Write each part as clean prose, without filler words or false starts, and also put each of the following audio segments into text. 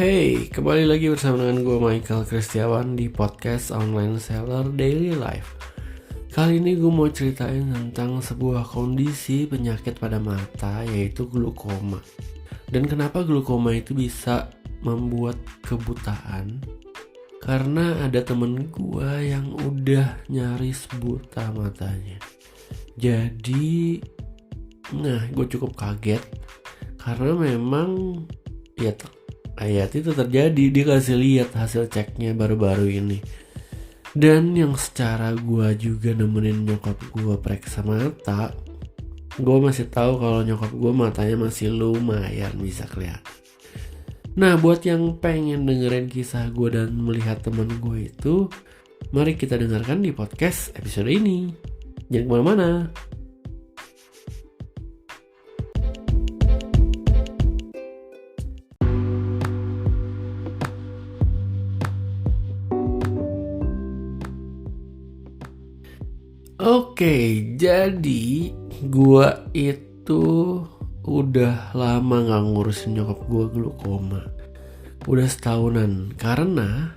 Hey, kembali lagi bersama dengan gue Michael Kristiawan di podcast Online Seller Daily Life. Kali ini gue mau ceritain tentang sebuah kondisi penyakit pada mata, yaitu glaukoma. Dan kenapa glaukoma itu bisa membuat kebutaan? Karena ada temen gue yang udah nyaris buta matanya. Jadi, gue cukup kaget karena memang ayat itu terjadi. Dia kasih lihat hasil ceknya baru-baru ini. Dan yang secara gue juga nemenin nyokap gue periksa mata, gue masih tahu kalau nyokap gue matanya masih lumayan bisa kelihatan. Nah, buat yang pengen dengerin kisah gue dan melihat temen gue itu, mari kita dengarkan di podcast episode ini. Jangan kemana-mana. Oke, jadi gue itu udah lama gak ngurusin nyokap gue glaukoma. Udah setahunan. Karena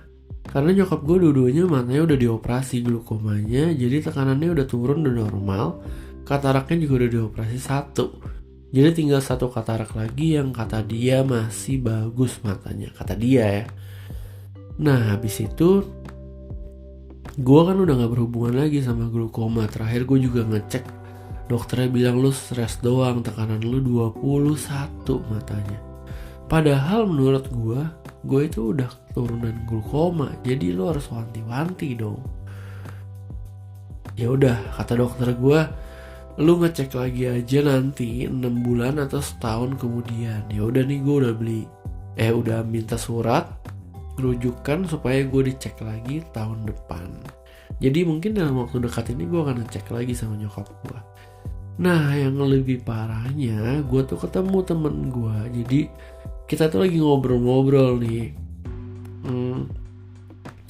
nyokap gue dua-duanya matanya udah dioperasi glaukomanya. Jadi tekanannya udah turun, udah normal. Kataraknya juga udah dioperasi 1. Jadi tinggal 1 katarak lagi yang kata dia masih bagus matanya. Kata dia ya. Nah, habis itu gue kan udah gak berhubungan lagi sama glaukoma. Terakhir gue juga ngecek, dokternya bilang lu stres doang, tekanan lu 21 matanya. Padahal menurut gue itu udah turunan glaukoma, jadi lu harus wanti-wanti dong. Ya udah, kata dokter gue, lu ngecek lagi aja nanti 6 bulan atau setahun kemudian. Ya udah nih, gue udah minta surat rujukan supaya gue dicek lagi tahun depan. Jadi mungkin dalam waktu dekat ini gue akan ngecek lagi sama nyokap gue. Nah, yang lebih parahnya, gue tuh ketemu temen gue. Jadi kita tuh lagi ngobrol-ngobrol nih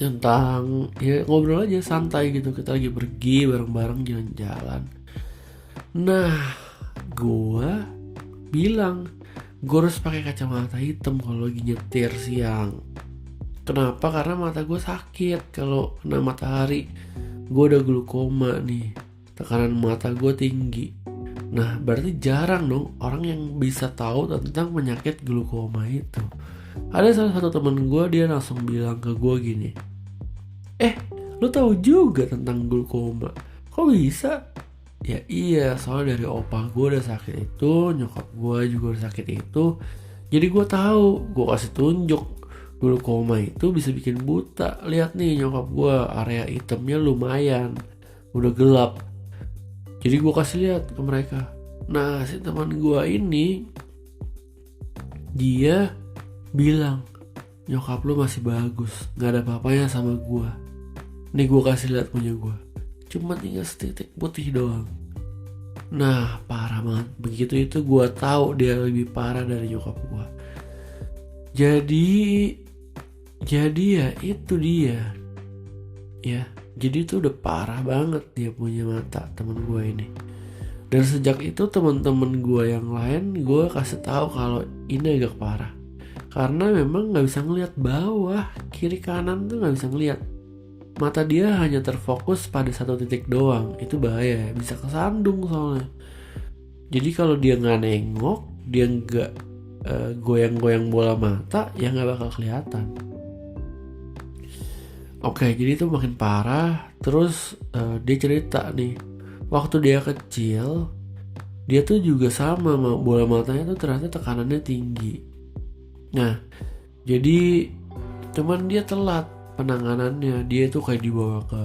tentang ya ngobrol aja santai gitu. Kita lagi pergi bareng-bareng jalan-jalan. Nah, gue bilang gue harus pakai kacamata hitam kalau lagi nyetir siang. Kenapa? Karena mata gue sakit kalau kena matahari. Gue udah glaukoma nih, tekanan mata gue tinggi. Nah, berarti jarang dong orang yang bisa tahu tentang penyakit glaukoma itu. Ada salah satu temen gue, dia langsung bilang ke gue gini, lu tahu juga tentang glaukoma? Kok bisa? Ya iya, soalnya dari opa gue udah sakit itu, nyokap gue juga udah sakit itu. Jadi gue tahu, gue kasih tunjuk. Glaukoma itu bisa bikin buta. Lihat nih nyokap gue, area hitamnya lumayan, udah gelap. Jadi gue kasih lihat ke mereka. Nah, si teman gue ini, dia bilang, nyokap lu masih bagus, gak ada apa-apanya sama gue. Nih gue kasih lihat punya gue, cuma tinggal setitik putih doang. Nah, parah banget. Begitu itu gue tahu dia lebih parah dari nyokap gue. Jadi ya itu dia. Ya, jadi itu udah parah banget dia punya mata, temen gue ini. Dan sejak itu temen-temen gue yang lain gue kasih tahu kalau ini agak parah. Karena memang gak bisa ngelihat bawah, kiri kanan tuh gak bisa ngelihat. Mata dia hanya terfokus pada satu titik doang. Itu bahaya, bisa kesandung soalnya. Jadi kalau dia gak nengok, dia gak goyang-goyang bola mata, ya gak bakal kelihatan. Oke, jadi itu makin parah. Terus dia cerita nih, waktu dia kecil, dia tuh juga sama, bola matanya tuh ternyata tekanannya tinggi. Nah, jadi cuman dia telat penanganannya. Dia tuh kayak dibawa ke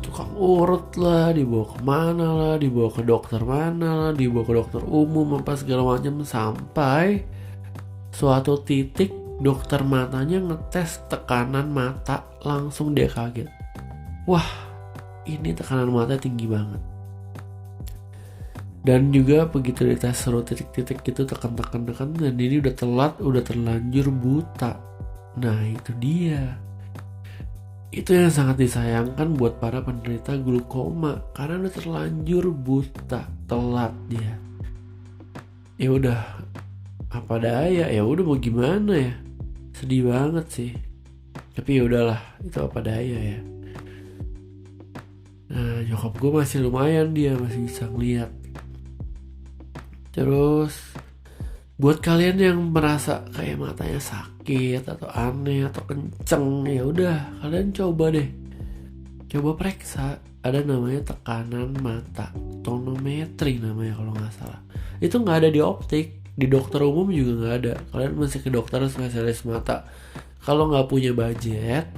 tukang urut lah, dibawa kemana lah, dibawa ke dokter mana lah, dibawa ke dokter umum apa segala macam, sampai suatu titik dokter matanya ngetes tekanan mata, langsung dia kaget. Wah, ini tekanan mata tinggi banget. Dan juga begitu dites seluruh titik-titik gitu, tekan, dan ini udah telat, udah terlanjur buta. Nah, itu dia. Itu yang sangat disayangkan buat para penderita glaukoma, karena udah terlanjur buta, telat dia. Ya udah, apa daya, ya udah mau gimana ya. sedih banget sih. Tapi ya udahlah, itu apa daya ya. Nah, nyokap gue masih lumayan, dia masih bisa ngeliat. Terus buat kalian yang merasa kayak matanya sakit atau aneh atau kenceng, ya udah kalian coba deh, coba periksa. Ada namanya tekanan mata, tonometri namanya kalau nggak salah. Itu nggak ada di optik, di dokter umum juga nggak ada. Kalian mesti ke dokter spesialis mata. Kalau nggak punya budget,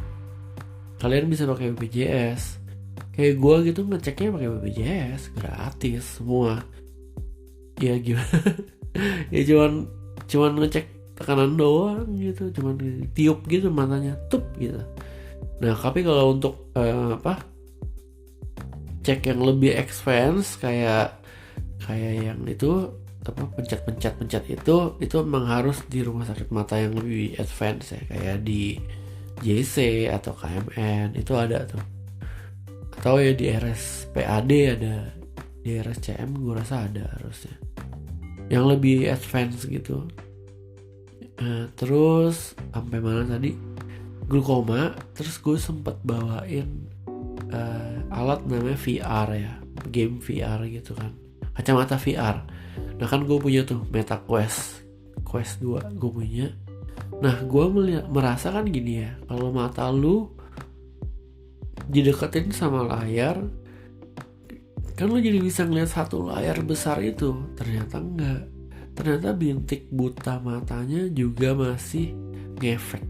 kalian bisa pakai BPJS. Kayak gue gitu ngeceknya pakai BPJS, gratis semua. Ya gimana? Ya cuman ngecek tekanan doang gitu, cuman tiup gitu matanya, tup gitu. Nah, tapi kalau untuk cek yang lebih advance kayak yang itu pencet itu emang harus di rumah sakit mata yang lebih advance ya, kayak di JC atau KMN itu ada tuh, atau ya di RSPAD ada, di RSCM gue rasa ada harusnya yang lebih advance gitu. Terus sampai mana tadi, glukoma. Terus gue sempet bawain alat namanya VR ya, game VR gitu kan, kacamata VR. Nah kan gue punya tuh Meta Quest 2 gue punya. Nah gue merasa kan gini ya, kalau mata lu dideketin sama layar kan lu jadi bisa ngeliat satu layar besar itu. Ternyata enggak, ternyata bintik buta matanya juga masih ngefek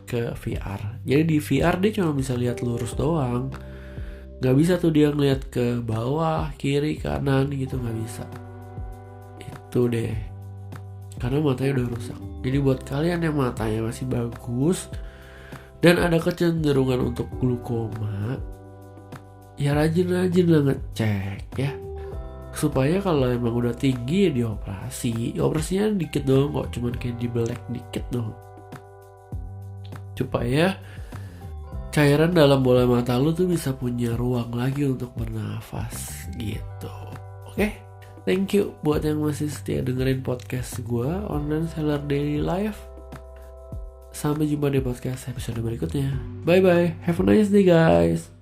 ke VR. Jadi di VR dia cuma bisa lihat lurus doang, nggak bisa tuh dia ngeliat ke bawah, kiri, kanan gitu, nggak bisa. Itu deh, karena matanya udah rusak. Jadi buat kalian yang matanya masih bagus dan ada kecenderungan untuk glukoma, ya rajin-rajin lah ngecek ya, supaya kalau emang udah tinggi ya dioperasi. Operasinya dikit doang kok, cuman kayak dibelek dikit doang, supaya cairan dalam bola mata lu tuh bisa punya ruang lagi untuk bernafas gitu. Oke, thank you buat yang masih setia dengerin podcast gue, Online Seller Daily Life. Sampai jumpa di podcast episode berikutnya. Bye bye, have a nice day guys.